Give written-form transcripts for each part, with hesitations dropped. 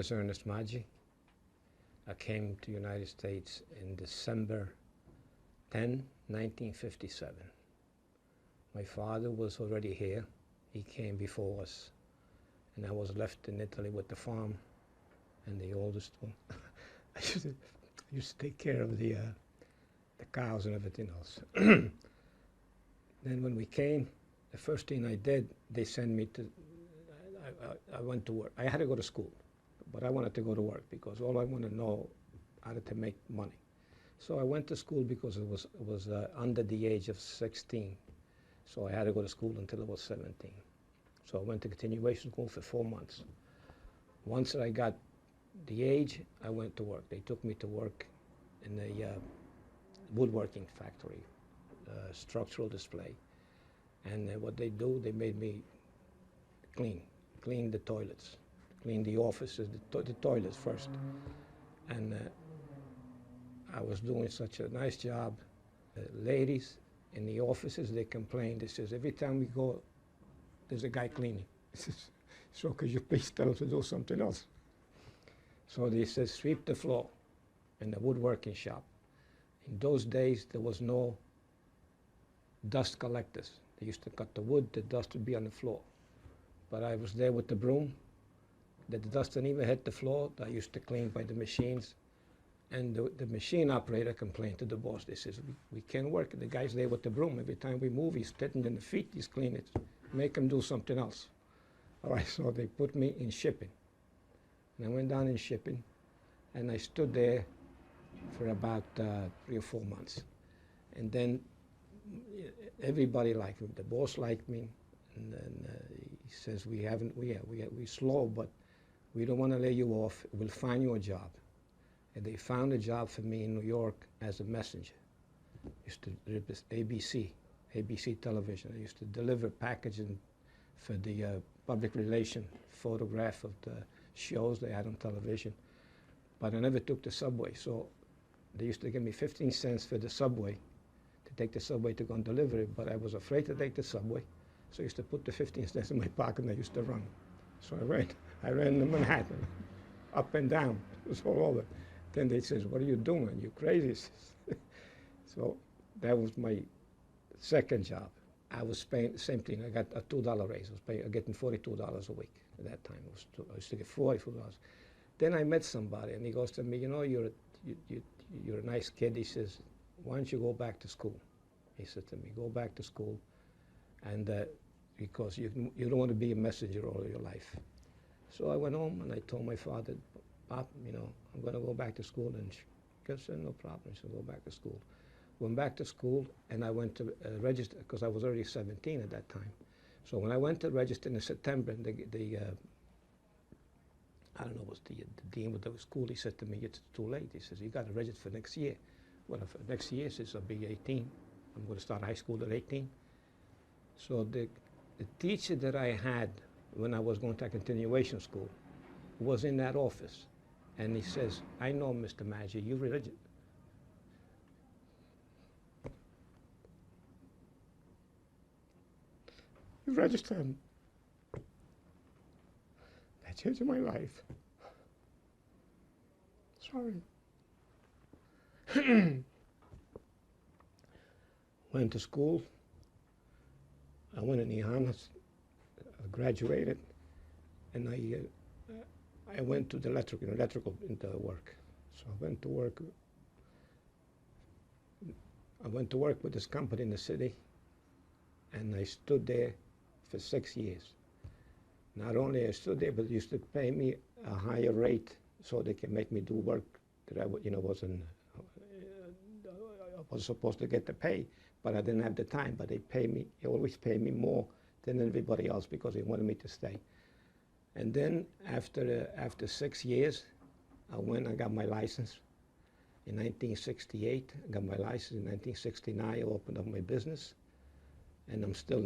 is Ernest Maggi. I came to the United States in December 10, 1957. My father was already here. He came before us, and I was left in Italy with the farm and the oldest one. I used to take care of the cows and everything else. Then when we came, the first thing I did, they sent me to, I went to work. I had to go to school, but I wanted to go to work because all I wanted to know how to make money. So I went to school because it was under the age of 16. So I had to go to school until I was 17. So I went to continuation school for 4 months. Once I got the age, I went to work. They took me to work in the woodworking factory, structural display. And what they do, they made me clean the toilets, clean the offices, the toilets first. And I was doing such a nice job. Ladies in the offices, they complained. They says, every time we go, there's a guy cleaning. So could you please tell us to do something else? So they said, sweep the floor in the woodworking shop. In those days, there was no dust collectors. They used to cut the wood, the dust would be on the floor. But I was there with the broom. The dust didn't even hit the floor. I used to clean by the machines. And the machine operator complained to the boss. They says, we can't work. The guy's there with the broom. Every time we move, he's sitting in the feet, he's cleaning it. Make him do something else. All right, so they put me in shipping. And I went down in shipping, and I stood there for about 3 or 4 months. And then everybody liked me. The boss liked me, and then he says, we're slow, but we don't want to lay you off. We'll find you a job. And they found a job for me in New York as a messenger. Used to ABC television. I used to deliver packaging for the public relation photograph of the shows they had on television. But I never took the subway, so they used to give me 15 cents for the subway, to take the subway to go and deliver it, but I was afraid to take the subway, so I used to put the 15 cents in my pocket and I used to run. So I ran to Manhattan, up and down, it was all over. Then they says, what are you doing? You crazy? So that was my second job. I was paying the same thing. I got a $2 raise. I was getting $42 a week at that time. I used to get $44. Then I met somebody, and he goes to me, you know, you're a nice kid. He says, why don't you go back to school? He said to me, go back to school, and because you don't want to be a messenger all your life. So I went home and I told my father, Pop, you know, I'm going to go back to school. And she said, no problem. She said, go back to school. Went back to school, and I went to register, because I was already 17 at that time. So when I went to register in September, I don't know, was the dean of the school, he said to me, it's too late. He says, you got to register for next year. Well, next year, since I'll be 18, I'm going to start high school at 18. So the teacher that I had when I was going to continuation school was in that office. And he says, I know, Mr. Maggi, you're religious. You registered. That changed my life. Sorry. Went to school. I went in the honors. I graduated, and I went to the electrical into work. So I went to work. I went to work with this company in the city, and I stood there for 6 years. Not only I stood there, but they used to pay me a higher rate so they can make me do work that I wasn't I was supposed to get the pay, but I didn't have the time. But they always pay me more than everybody else because they wanted me to stay. And then after 6 years, I got my license. In 1968, I got my license. In 1969, I opened up my business, and I'm still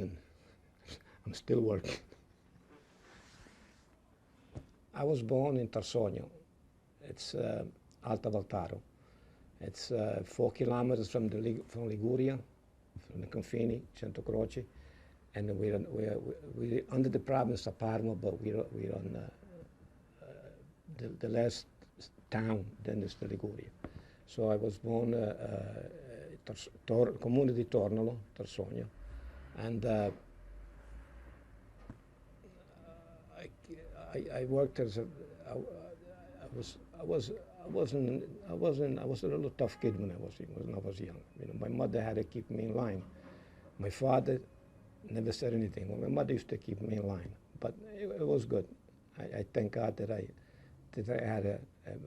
working. I was born in Tarsogno. It's Alta Valtaro. It's 4 kilometers from Liguria, from the Confini, Cento Croce, and we're under the province of Parma, but we're on the last town, then is the Liguria. So I was born Comune di Tornolo, Tarsogno, and I worked as a, I was a little tough kid when I was young. You know, my mother had to keep me in line. My father never said anything. Well, my mother used to keep me in line, but it was good. I thank God that I had a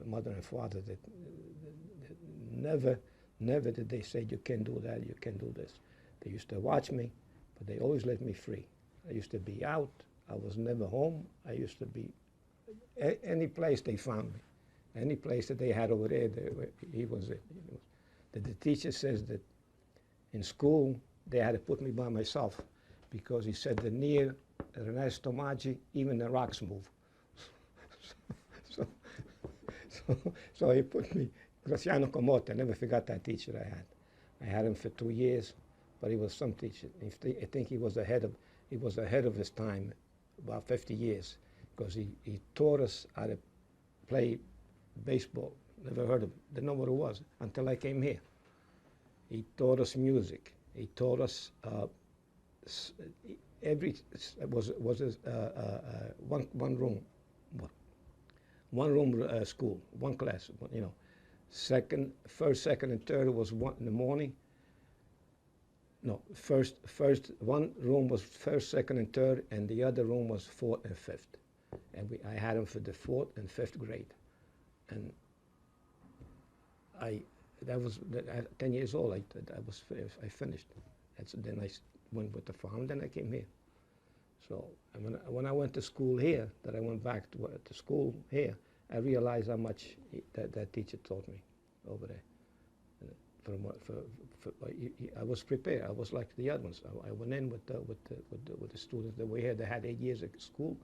mother and father that never did they say, you can do that, you can do this. They used to watch me, but they always let me free. I used to be out. I was never home. I used to be any place they found me. Any place that they had over there, he was it. The teacher says that in school they had to put me by myself because he said that near Ernesto Maggi, even the rocks move. So he put me, Graziano Comote, I never forgot that teacher I had. I had him for 2 years, but he was some teacher. I think he was ahead of his time, about 50 years, because he taught us how to play baseball. Never heard of it, didn't know what it was until I came here. He taught us music. He taught us one room school, one class, you know. First, second, and third was one in the morning. No, one room was first, second, and third, and the other room was fourth and fifth. And I had them for the 4th and 5th grade. And that was at 10 years old. I finished. Then I went with the farm. Then I came here. So when I went to school here, that I went back to school here, I realized how much that teacher taught me over there. I was prepared. I was like the other ones. I went in with the students that were here. They had 8 years at school.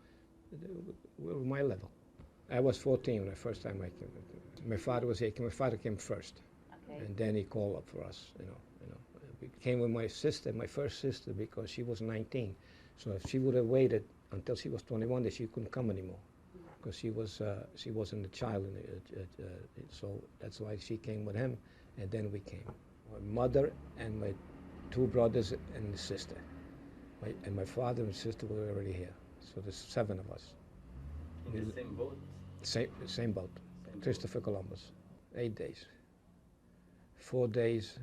They were my level. I was 14 when the first time I came. My father was here. My father came first, okay. And then he called up for us. You know. We came with my sister, my first sister, because she was 19. So if she would have waited until she was 21, then she couldn't come anymore, because she wasn't a child. So that's why she came with him, and then we came. My mother and my 2 brothers and a sister, and my father and sister were already here. So there's 7 of us. In the same boat? Same boat. Christopher Columbus. 8 days. 4 days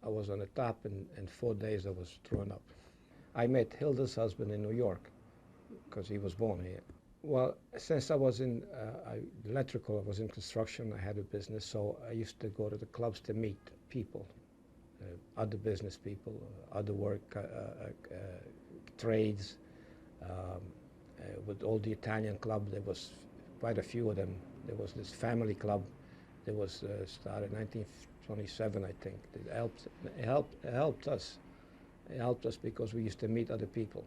I was on the top, and 4 days I was thrown up. I met Hilda's husband in New York, because he was born here. Well, since I was in electrical, I was in construction, I had a business, so I used to go to the clubs to meet people, other business people, other work, trades. With all the Italian club, there was quite a few of them. There was this family club that was started in 1927, I think. It helped us. It helped us because we used to meet other people.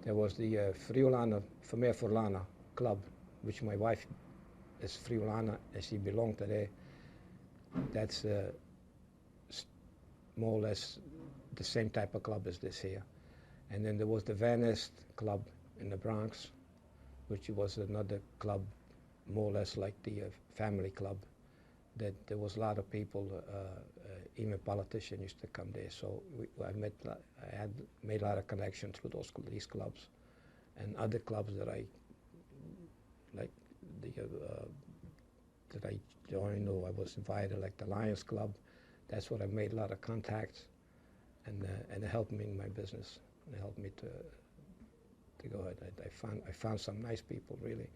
There was the Friulana, Famiglia Furlana club, which my wife is Friulana, and she belonged to there. That's more or less the same type of club as this here. And then there was the Van Est club in the Bronx, which was another club, more or less like the family club. That there was a lot of people, even politicians used to come there. So I had made a lot of connections through these clubs, and other clubs that I that I joined or I was invited, like the Lions Club. That's what I made a lot of contacts, and it helped me in my business. It helped me to go ahead. I found some nice people, really.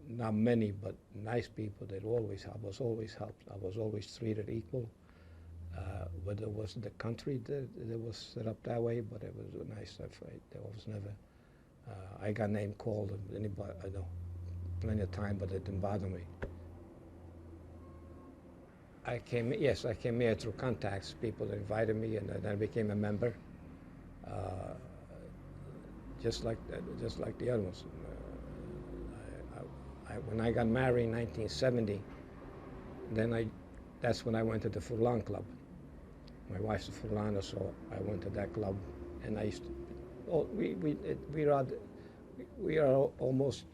Not many, but nice people that I was always helped. I was always treated equal. Whether it was the country that was set up that way, but it was nice. There was never. I got name called. Anybody, I know, plenty of time, but it didn't bother me. I came here through contacts. People that invited me, and then I became a member. Just like the other ones. When I got married in 1970, that's when I went to the Furlan Club. My wife's a Furlana, so I went to that club, and I used to. Oh, We are almost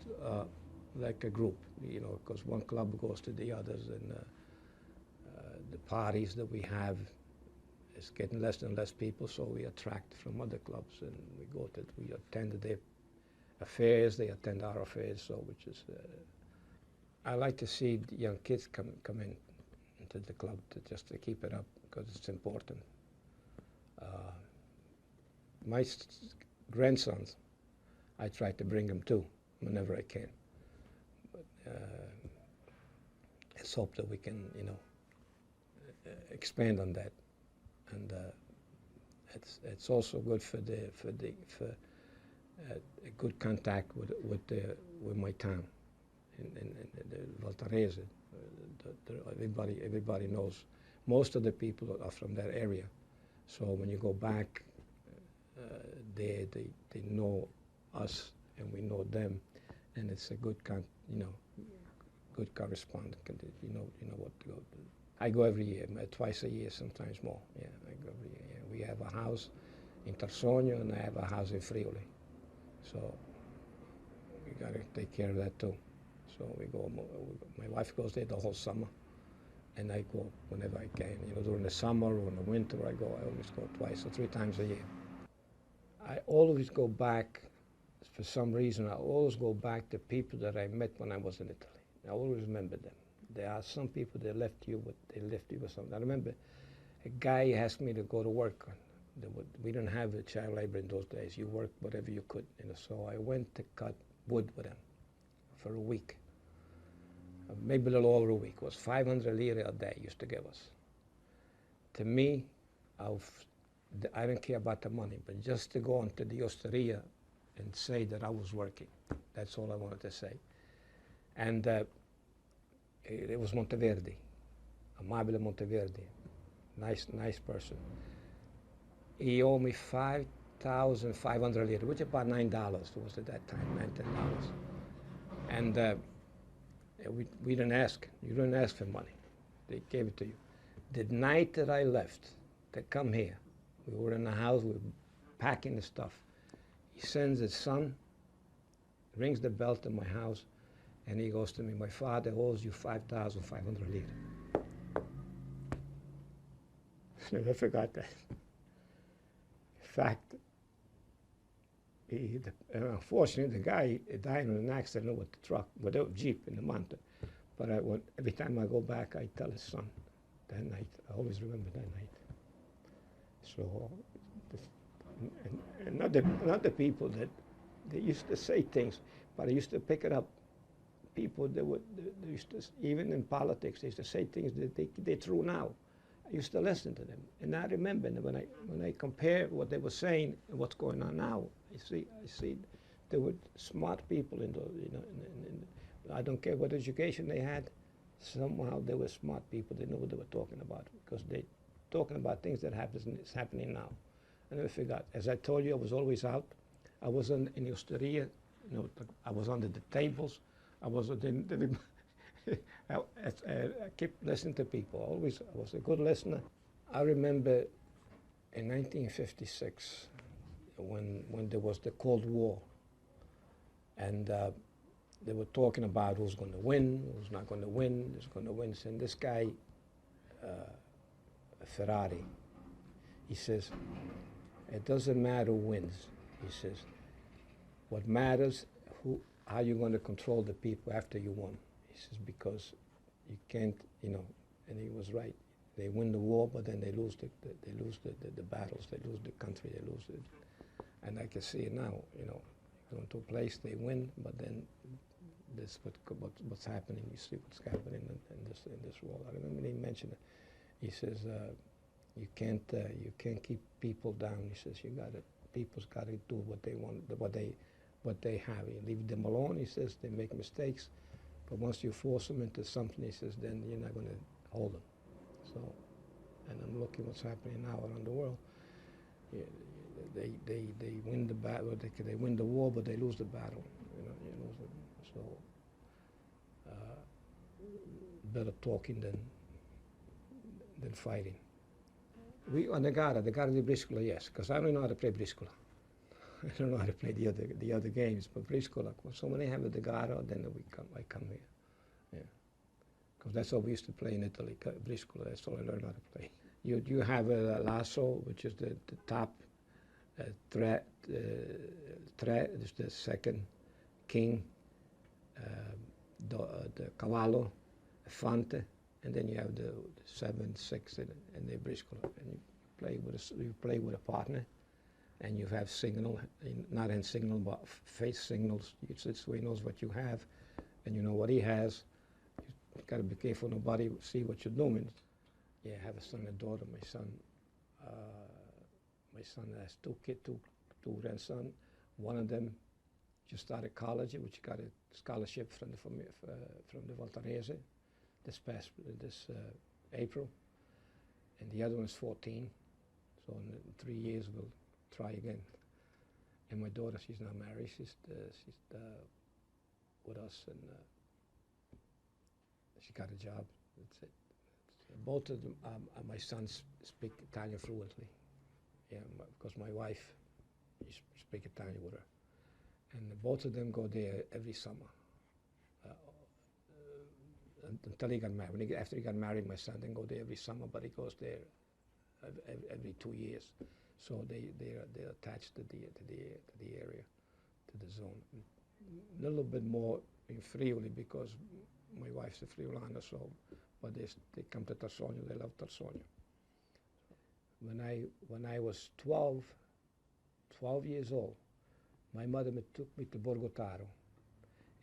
like a group, you know, because one club goes to the others, and the parties that we have is getting less and less people, so we attract from other clubs, and we attend their affairs, they attend our affairs, so which is, I like to see the young kids come into the club just to keep it up, because it's important. My grandsons, I try to bring them too, whenever I can. But let's hope that we can, you know, expand on that, and it's also good for a good contact with my town, in the Valtarese. Everybody knows. Most of the people are from that area, so when you go back, they know us and we know them, and it's a good good correspondence. You know what to go to. I go every year, twice a year, sometimes more. Yeah, I go every year. Yeah. We have a house in Tarsogno, and I have a house in Friuli, so we gotta take care of that too. So we go. My wife goes there the whole summer, and I go whenever I can. You know, during the summer or in the winter, I always go twice or 3 times a year. I always go back, for some reason, I always go back to people that I met when I was in Italy. I always remember them. There are some people that left you with something. I remember a guy asked me to go to work. We didn't have child labor in those days. You worked whatever you could, you know. So I went to cut wood with him for a week, maybe a little over a week. It was 500 lire a day he used to give us. To me, I don't care about the money, but just to go into the osteria and say that I was working, that's all I wanted to say. And it was Monteverdi, Amabile Monteverdi, nice person. He owed me 5,500 lire, which is about $9 was at that time, $19. And we didn't ask. You didn't ask for money. They gave it to you. The night that I left to come here, we were in the house, we were packing the stuff. He sends his son, rings the bell to my house, and he goes to me, my father owes you 5,500 lire. Never forgot that. In fact, unfortunately, the guy died in an accident with the truck, with a Jeep in the mountain. But every time I go back, I tell his son that night. I always remember that night. So, and not the people that they used to say things, but I used to pick it up. People that used to, even in politics, they used to say things that they true now. I used to listen to them, and I remember when I compare what they were saying and what's going on now. I see there were smart people in the, you know, I don't care what education they had. Somehow they were smart people. They knew what they were talking about, because they talking about things that is happening now. I never forgot. As I told you, I was always out. I was in the osteria. You know, I was under the tables. I was I kept listening to people. I was a good listener. I remember in 1956 when there was the Cold War, and they were talking about who's going to win, who's not going to win, who's going to win. And this guy, Ferrari, he says, it doesn't matter who wins. He says, what matters how you're going to control the people after you won. He says, because you can't, you know, and he was right. They win the war, but then they lose the battles, they lose the country, they lose it. And I can see it now, you know, going to a place, they win, but then this what's happening. You see what's happening in this world. I remember he mentioned it. He says, you can't keep people down. He says, people's got to do what they want, what they have. You leave them alone. He says, they make mistakes, but once you force them into something, he says, then you're not going to hold them. So, and I'm looking what's happening now around the world. Yeah, they win the battle. They win the war, but they lose the battle. You know, you lose it. So, better talking than fighting. We on the gara di briscola, yes, because I don't know how to play briscola. I don't know how to play the other games, but briscoe, like when somebody have the garo, then I come here. Yeah. Because that's all we used to play in Italy, briscoe. That's all I learned how to play. You have a lasso, which is the top, tre is the second, king, the cavallo, fante, and then you have the 7, 6, and the briscoe. And you play with a partner, and you have signal, not hand signal, but face signals. So he knows what you have, and you know what he has. You got to be careful nobody see what you're doing. Yeah, I have a son and a daughter. My son has two grandsons. One of them just started college, which got a scholarship from the Valtarese this April, and the other one's 14. So in 3 years we'll try again. And my daughter, she's not married. She's with us, and she got a job. That's it. Both of them, my sons speak Italian fluently. Yeah, because my wife, speak Italian with her, and both of them go there every summer. Until he got married. After he got married, my son didn't go there every summer, but he goes there every 2 years. So they're attached to the area, to the zone. A little bit more in Friuli because my wife's a Friulana, so but they come to Tarsogno. They love Tarsogno. When I was 12 years old, my mother took me to Borgotaro,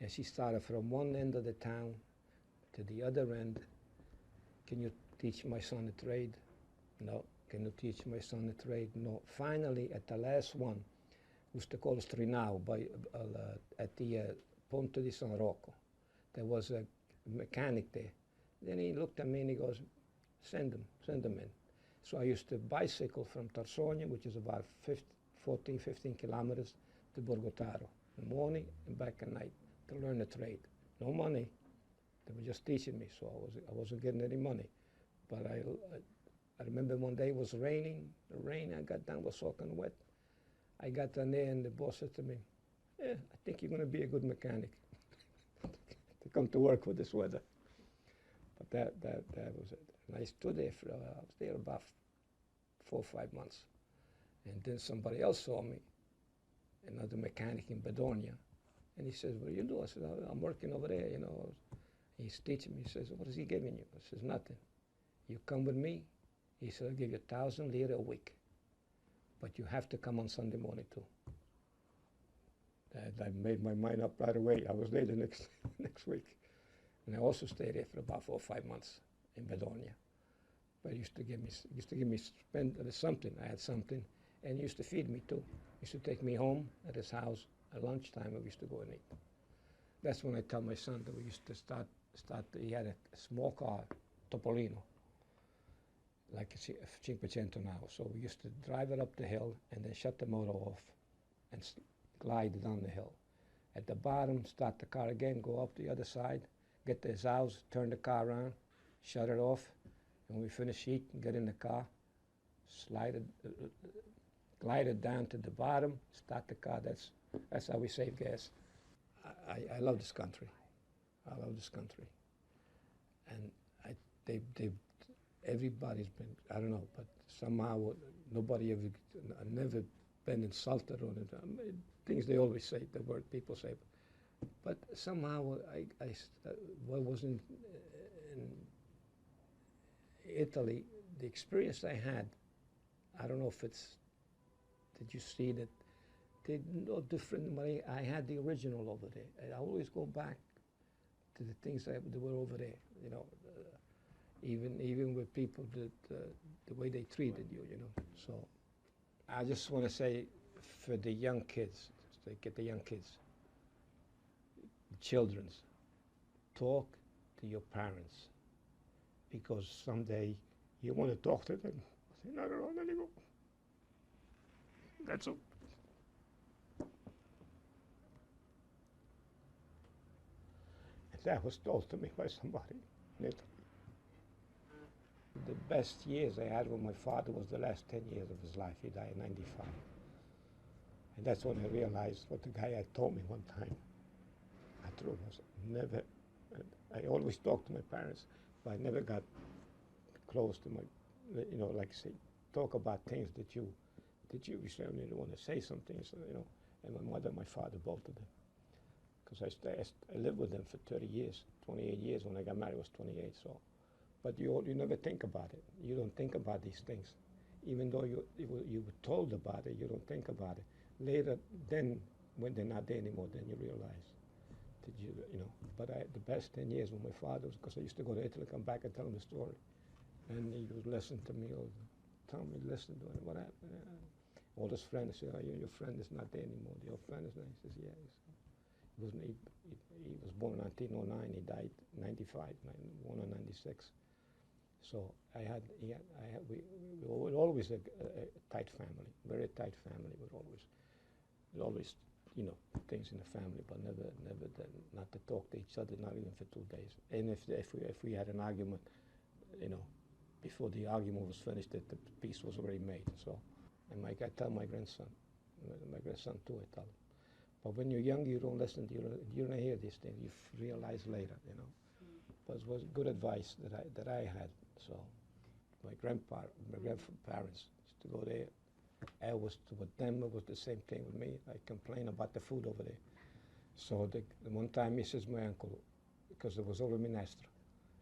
and she started from one end of the town to the other end. Can you teach my son a trade? No. Can you teach my son a trade? No. Finally, at the last one, was the called Strinao, at the Ponte di San Rocco. There was a mechanic there. Then he looked at me and he goes, send them in. So I used to bicycle from Tarsogno, which is about 14, 15 kilometers, to Borgotaro, in the morning and back at night, to learn a trade. No money. They were just teaching me, so I wasn't getting any money. But I remember one day it was raining. The rain I got down was soaking wet. I got down there and the boss said to me, I think you're going to be a good mechanic to come to work with this weather. But that was it. And I stood there I was there about 4 or 5 months. And then somebody else saw me, another mechanic in Bedonia. And he says, what do you do? I said, I'm working over there, you know. He's teaching me. He says, what is he giving you? I says, nothing. You come with me. He said, I'll give you 1,000 lira a week. But you have to come on Sunday morning too. And I made my mind up right away. I was there the next week. And I also stayed there for about 4 or 5 months in Bedonia. But he used to give me something. I had something. And he used to feed me too. He used to take me home at his house at lunchtime, and we used to go and eat. That's when I tell my son that we used to start. He had a small car, Topolino, like a 500 an hour. So we used to drive it up the hill and then shut the motor off and glide down the hill. At the bottom, start the car again, go up the other side, get to his house, turn the car around, shut it off. And when we finish eating, get in the car, glide it down to the bottom, start the car. That's how we save gas. I love this country. I love this country. And everybody's been, I don't know, but somehow nobody ever, I've never been insulted on it. Things they always say, the word people say. But somehow I was in Italy, the experience I had, I don't know if it's, did you see that? They're no different. I had the original over there. I always go back to the things that were over there, you know, even with people the way they treated you, you know. So I just want to say for the young kids, to get the young kids, children's, talk to your parents, because someday you want to talk to them. Say, no, let me go. That's all. That was told to me by somebody in Italy. The best years I had with my father was the last 10 years of his life. He died in 95. And that's when I realized what the guy had told me one time. I thought was never, I always talked to my parents, but I never got close to my, like say, talk about things that you certainly want to say some things, and my mother and my father, both of them. Because I lived with them for 30 years, 28 years. When I got married, I was 28, so. But you never think about it. You don't think about these things. Even though you were told about it, you don't think about it. Later, then, when they're not there anymore, then you realize that But the best 10 years with my father was because I used to go to Italy, come back and tell him the story. And he would listen to me, or tell me, listen to it, what happened. All his friends say, oh, your friend is not there anymore. Your friend is not. He says, yeah. He was born in 1909. He died 95, born in 96. So we were always a tight family, very tight family. There always, things in the family, but never not to talk to each other, not even for 2 days. And if we had an argument, before the argument was finished, that the peace was already made. So, and I tell my grandson too, I tell him. But when you're young, you don't listen. You don't hear these things. You realize later, But it was good advice that I had. So, my grandparents used to go there. With them, it was the same thing with me. I complained about the food over there. So the one time he says, my uncle, because there was over minestra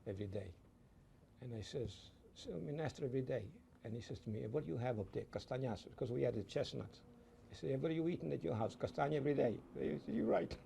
every day. And I says, minestra every day. And he says to me, what do you have up there? Castañas, because we had the chestnuts. I said, what are you eating at your house? Castaña every day. He said, you're right.